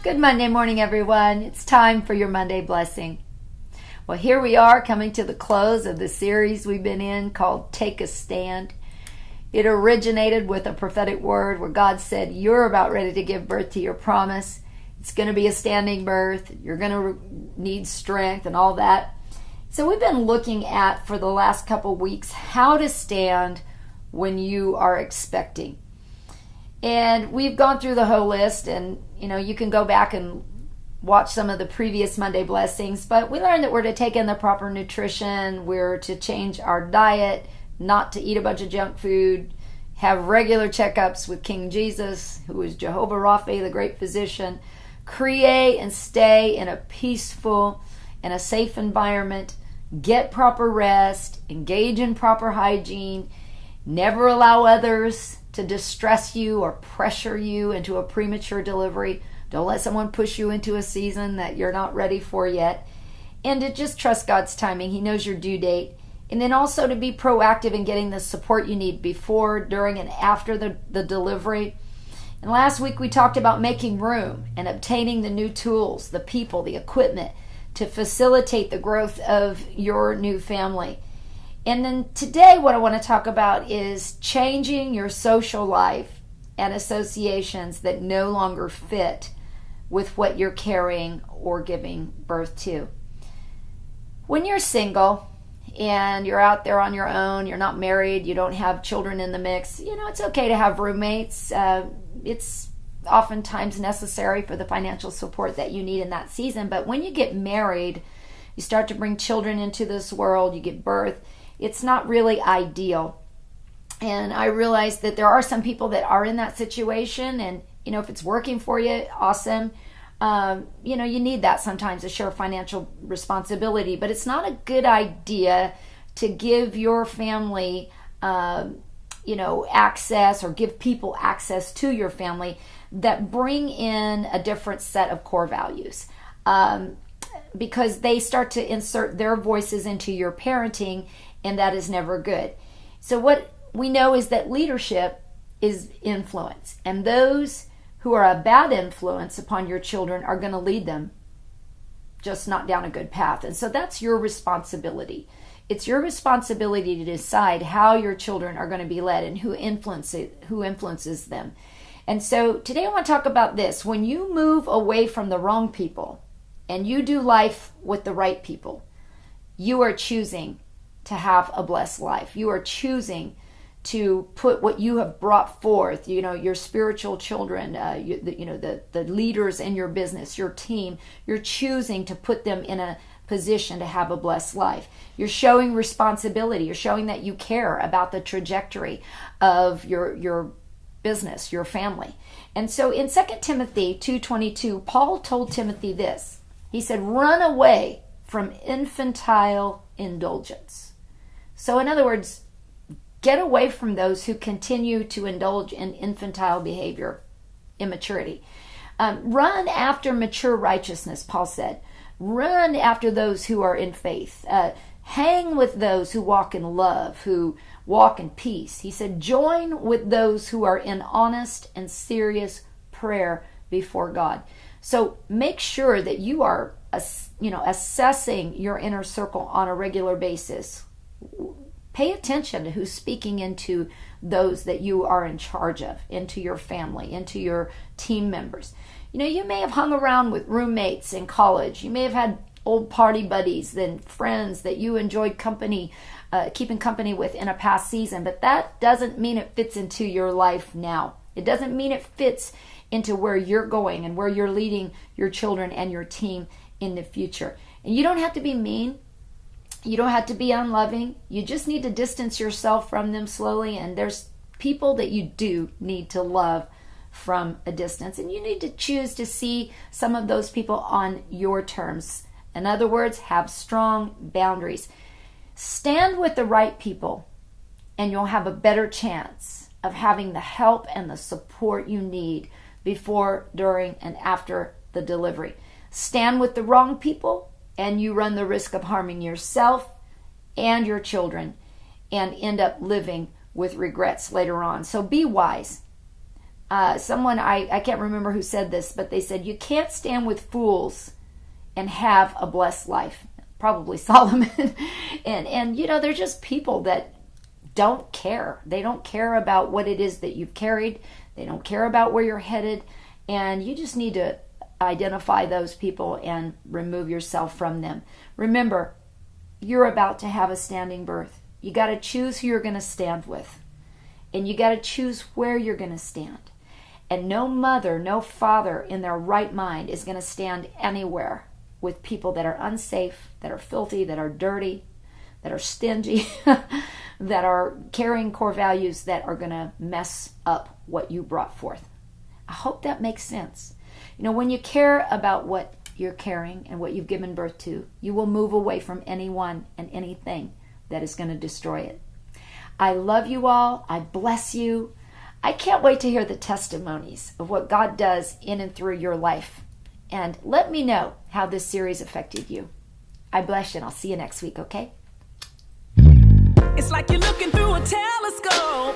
Good Monday morning, everyone. It's time for your Monday blessing. Well, here we are coming to the close of the series we've been in called Take a Stand. It originated with a prophetic word where God said, you're about ready to give birth to your promise. It's going to be a standing birth. You're going to need strength and all that. So we've been looking at, for the last couple weeks, how to stand when you are expecting. And we've gone through the whole list, and you can go back and watch some of the previous Monday blessings, but we learned that we're to take in the proper nutrition, we're to change our diet, not to eat a bunch of junk food, have regular checkups with King Jesus, who is Jehovah Rapha, the great physician, create and stay in a peaceful and a safe environment, get proper rest, engage in proper hygiene, never allow others to distress you or pressure you into a premature delivery. Don't let someone push you into a season that you're not ready for yet. And to just trust God's timing. He knows your due date. And then also to be proactive in getting the support you need before, during, and after the delivery. And last week we talked about making room and obtaining the new tools, the people, the equipment to facilitate the growth of your new family. And then today what I want to talk about is changing your social life and associations that no longer fit with what you're carrying or giving birth to. When you're single and you're out there on your own, you're not married, you don't have children in the mix, it's okay to have roommates. It's oftentimes necessary for the financial support that you need in that season. But when you get married, you start to bring children into this world, you give birth, it's not really ideal. And I realize that there are some people that are in that situation, and if it's working for you, awesome. You need that sometimes to share financial responsibility, but it's not a good idea to give your family access, or give people access to your family that bring in a different set of core values, because they start to insert their voices into your parenting, and that is never good. So what we know is that leadership is influence, and those who are a bad influence upon your children are going to lead them just not down a good path. And so that's your responsibility. It's your responsibility to decide how your children are going to be led and who influences them. And so today I want to talk about this. When you move away from the wrong people and you do life with the right people, you are choosing to have a blessed life. You are choosing to put what you have brought forth, your spiritual children, the leaders in your business, your team, you're choosing to put them in a position to have a blessed life. You're showing responsibility. You're showing that you care about the trajectory of your business, your family. And so in 2 Timothy 2:22, Paul told Timothy this. He said, run away from infantile indulgence. So in other words, get away from those who continue to indulge in infantile behavior, immaturity. Run after mature righteousness, Paul said. Run after those who are in faith. Hang with those who walk in love, who walk in peace. He said, join with those who are in honest and serious prayer before God. So make sure that you are, assessing your inner circle on a regular basis. Pay attention to who's speaking into those that you are in charge of, into your family, into your team members. You may have hung around with roommates in college. You may have had old party buddies and friends that you enjoyed keeping company with in a past season, but that doesn't mean it fits into your life now. It doesn't mean it fits into where you're going and where you're leading your children and your team in the future. And you don't have to be mean. You don't have to be unloving. You just need to distance yourself from them slowly. And there's people that you do need to love from a distance. And you need to choose to see some of those people on your terms. In other words, have strong boundaries. Stand with the right people, and you'll have a better chance of having the help and the support you need before, during, and after the delivery. Stand with the wrong people, and you run the risk of harming yourself and your children and end up living with regrets later on. So be wise. Someone, I can't remember who said this, but they said, you can't stand with fools and have a blessed life. Probably Solomon. and they're just people that don't care. They don't care about what it is that you've carried. They don't care about where you're headed. And you just need to identify those people and remove yourself from them. Remember, you're about to have a standing birth. You got to choose who you're going to stand with. And you got to choose where you're going to stand. And no mother, no father in their right mind is going to stand anywhere with people that are unsafe, that are filthy, that are dirty, that are stingy, that are carrying core values that are going to mess up what you brought forth. I hope that makes sense. When you care about what you're carrying and what you've given birth to, you will move away from anyone and anything that is going to destroy it. I love you all. I bless you. I can't wait to hear the testimonies of what God does in and through your life. And let me know how this series affected you. I bless you, and I'll see you next week, okay? It's like you're looking through a telescope.